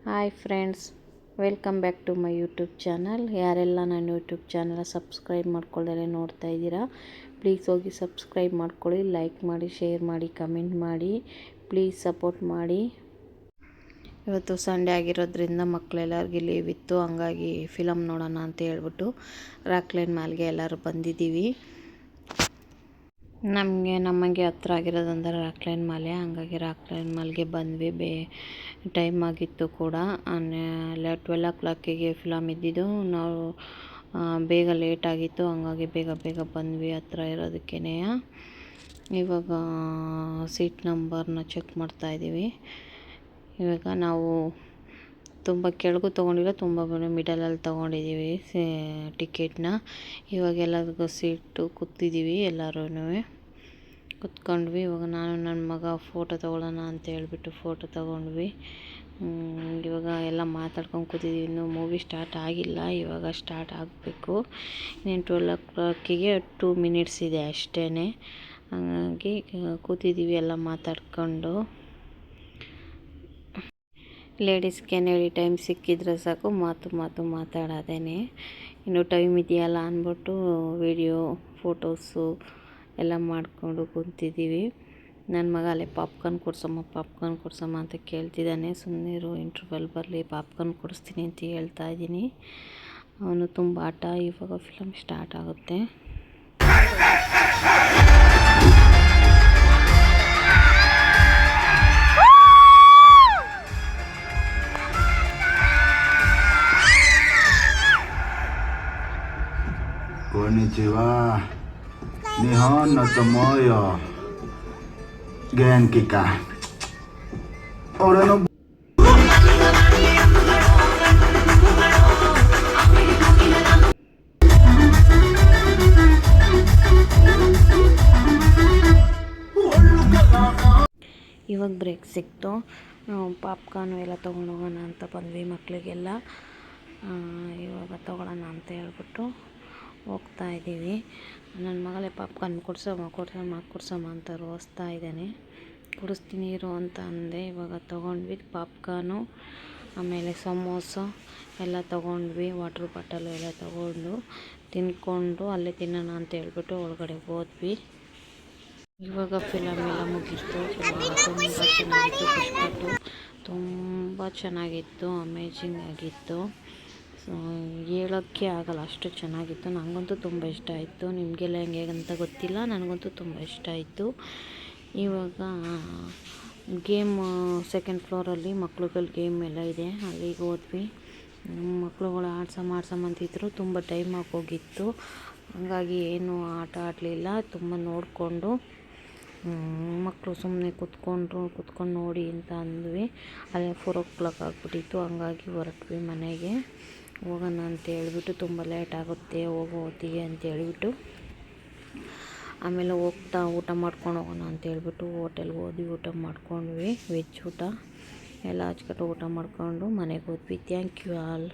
Hi friends, welcome back to my YouTube channel. ಯಾರೆಲ್ಲ ನನ್ನ YouTube channel subscribe ಮಾಡ್ಕೊಳ್ಳದೆ ನೋಡ್ತಾ ಇದ್ದೀರಾ, ಪ್ಲೀಸ್ ಹೋಗಿ ಸಬ್ಸ್ಕ್ರೈಬ್ ಮಾಡ್ಕೊಳ್ಳಿ, ಲೈಕ್ ಮಾಡಿ, ಶೇರ್ ಮಾಡಿ, ಕಮೆಂಟ್ ಮಾಡಿ, ಪ್ಲೀಸ್ ಸಪೋರ್ಟ್ ಮಾಡಿ. ಇವತ್ತು ಸಂಡೇ ಆಗಿರೋದ್ರಿಂದ ಮಕ್ಕಳೆಲ್ಲರಿಗೂ ಲೀವ್ ಇತ್ತು, ಹಂಗಾಗಿ ಫಿಲಮ್ ನೋಡೋಣ ಅಂತ ಹೇಳ್ಬಿಟ್ಟು ರಾಕ್ಲೈನ್ ಮಾಲ್ಗೆ ಎಲ್ಲರೂ ಬಂದಿದ್ದೀವಿ. ನಮಗೆ ಹತ್ರ ಆಗಿರೋದಂದ್ರೆ ರಾಕ್ಲೈನ್ ಮಾಲೆ, ಹಂಗಾಗಿ ರಾಕ್ಲೈನ್ ಮಾಲ್ಗೆ ಬಂದ್ವಿ. ಟೈಮ್ ಆಗಿತ್ತು ಕೂಡ, 12 o'clock ಫಿಲಮ್ ಇದ್ದಿದ್ದು. ನಾವು ಬೇಗ ಲೇಟ್ ಆಗಿತ್ತು, ಹಂಗಾಗಿ ಬೇಗ ಬಂದ್ವಿ ಹತ್ರ ಇರೋದಕ್ಕೇ. ಇವಾಗ ಸೀಟ್ ನಂಬರ್ನ ಚೆಕ್ ಮಾಡ್ತಾಯಿದ್ದೀವಿ. ಇವಾಗ ನಾವು ತುಂಬ ಕೆಳಗೂ ತೊಗೊಂಡಿಲ್ಲ, ತುಂಬ ಮಿಡಲಲ್ಲಿ ತೊಗೊಂಡಿದ್ದೀವಿ ಟಿಕೆಟ್ನ. ಇವಾಗ ಎಲ್ಲರಿಗೂ ಸೀಟು ಕೂತಿದ್ದೀವಿ, ಎಲ್ಲರೂ ಕೂತ್ಕೊಂಡ್ವಿ. ಇವಾಗ ನಾನು ನನ್ನ ಮಗ ಫೋಟೋ ತೊಗೊಳ್ಳೋಣ ಅಂತ ಹೇಳ್ಬಿಟ್ಟು ಫೋಟೋ ತೊಗೊಂಡ್ವಿ. ಇವಾಗ ಎಲ್ಲ ಮಾತಾಡ್ಕೊಂಡು ಕೂತಿದ್ದೀವಿ. ಇನ್ನೂ ಮೂವಿ ಸ್ಟಾರ್ಟ್ ಆಗಿಲ್ಲ, ಇವಾಗ ಸ್ಟಾರ್ಟ್ ಆಗಬೇಕು. ಇನ್ನೇನು 12 o'clock 2 minutes ಇದೆ ಅಷ್ಟೇ. ಹಾಗಾಗಿ ಕೂತಿದ್ದೀವಿ ಎಲ್ಲ ಮಾತಾಡ್ಕೊಂಡು. ಲೇಡೀಸ್ಗೆ ಹೇಳಿ ಟೈಮ್ ಸಿಕ್ಕಿದ್ರೆ ಸಾಕು, ಮಾತಾಡೋದೇನೆ. ಇನ್ನು ಟೈಮ್ ಇದೆಯಲ್ಲ ಅಂದ್ಬಿಟ್ಟು ವಿಡಿಯೋ ಫೋಟೋಸು ಎಲ್ಲ ಮಾಡಿಕೊಂಡು ಕುಂತಿದ್ದೀವಿ. ನನ್ನ ಮಗ ಅಲ್ಲೇ ಪಾಪ್ಕಾರ್ನ್ ಕೊಡ್ಸಮ್ಮ ಅಂತ ಕೇಳ್ತಿದ್ದಾನೆ. ಸುಮ್ಮನಿರು, ಇಂಟರ್ವಲ್ ಬರಲಿ, ಪಾಪ್ಕಾರ್ನ್ ಕೊಡಿಸ್ತೀನಿ ಅಂತ ಹೇಳ್ತಾ ಇದ್ದೀನಿ. ಅವನು ತುಂಬ ಆಟ. ಇವಾಗ ಫಿಲಮ್ ಸ್ಟಾರ್ಟ್ ಆಗುತ್ತೆ. Konnichiwa. Nihon no tomoyo. Genki ka. Ora no. ಇವಾಗ ಬ್ರೇಕ್ ಸಿಕ್ತು. ಪಾಪ್ಕಾರ್ನು ಎಲ್ಲ ತೊಗೊಂಡೋಗೋಣ ಅಂತ ಬಂದ್ವಿ ಮಕ್ಕಳಿಗೆಲ್ಲ. ಇವಾಗ ತೊಗೊಳ್ಳೋಣ ಅಂತ ಹೇಳ್ಬಿಟ್ಟು ಹೋಗ್ತಾ ಇದ್ದೀವಿ. ನನ್ನ ಮಗಳೇ ಪಾಪ್ಕಾರ್ನ್ ಕೊಡ್ಸಮ್ಮ ಅಂತ ರೋಸ್ತಾ ಇದ್ದಾನೆ. ಕೊಡಿಸ್ತೀನಿ ಇರು ಅಂತ ಅಂದೆ. ಇವಾಗ ತೊಗೊಂಡ್ವಿ ಪಾಪ್ಕಾರ್ನು, ಆಮೇಲೆ ಸಮೋಸ ಎಲ್ಲ ತೊಗೊಂಡ್ವಿ. ವಾಟ್ರ್ ಬಾಟಲು ಎಲ್ಲ ತೊಗೊಂಡು ತಿಂದ್ಕೊಂಡು ಅಲ್ಲೇ ತಿನ್ನೋಣ ಅಂತ ಹೇಳ್ಬಿಟ್ಟು ಒಳಗಡೆ ಹೋದ್ವಿ. ಇವಾಗ ಫಿಲಮ್ ಎಲ್ಲ ಮುಗೀತು. ತುಂಬ ಚೆನ್ನಾಗಿತ್ತು. ಪುಷ್ಪಟ್ಟು ತುಂಬ ಚೆನ್ನಾಗಿತ್ತು, ಅಮೇಜಿಂಗ್ ಆಗಿತ್ತು. ಹೇಳೋಕ್ಕೆ ಆಗಲ್ಲ, ಅಷ್ಟು ಚೆನ್ನಾಗಿತ್ತು. ನನಗಂತೂ ತುಂಬ ಇಷ್ಟ ಆಯಿತು. ನಿಮಗೆಲ್ಲ ಹೆಂಗೆ ಅಂತ ಗೊತ್ತಿಲ್ಲ, ನನಗಂತೂ ತುಂಬ ಇಷ್ಟ ಆಯಿತು. ಇವಾಗ ಗೇಮ್ ಸೆಕೆಂಡ್ ಫ್ಲೋರಲ್ಲಿ ಮಕ್ಳುಗಳ ಗೇಮ್ ಎಲ್ಲ ಇದೆ, ಅಲ್ಲಿಗೆ ಹೋದ್ವಿ. ಮಕ್ಳುಗಳು ಮಾಡ್ಸಮ್ಮಂತಿದ್ರು. ತುಂಬ ಟೈಮ್ ಆಗೋಗಿತ್ತು, ಹಾಗಾಗಿ ಏನು ಆಟ ಆಡಲಿಲ್ಲ. ತುಂಬ ನೋಡಿಕೊಂಡು ಮಕ್ಕಳು ಸುಮ್ಮನೆ ಕೂತ್ಕೊಂಡು ನೋಡಿ ಅಂತ ಅಂದ್ವಿ. ಅಲ್ಲೇ 4 o'clock ಆಗಿಬಿಟ್ಟಿತ್ತು, ಹಂಗಾಗಿ ಹೊರಟ್ವಿ ಮನೆಗೆ. ಹೋಗೋಣ ಅಂತ ಹೇಳ್ಬಿಟ್ಟು, ತುಂಬ ಲೇಟ್ ಆಗುತ್ತೆ ಹೋಗೋತ್ತಿಗೆ ಅಂತ ಹೇಳ್ಬಿಟ್ಟು, ಆಮೇಲೆ ಹೋಗ್ತಾ ಊಟ ಮಾಡ್ಕೊಂಡು ಹೋಗೋಣ ಅಂತ ಹೇಳ್ಬಿಟ್ಟು ಹೋಟೆಲ್ಗೆ ಹೋದ್ವಿ. ಊಟ ಮಾಡ್ಕೊಂಡ್ವಿ, ವೆಜ್ ಊಟ ಎಲ್ಲ ಹಚ್ಕಟ್ಟು ಊಟ ಮಾಡ್ಕೊಂಡು ಮನೆಗೆ ಹೋದ್ವಿ. Thank you all.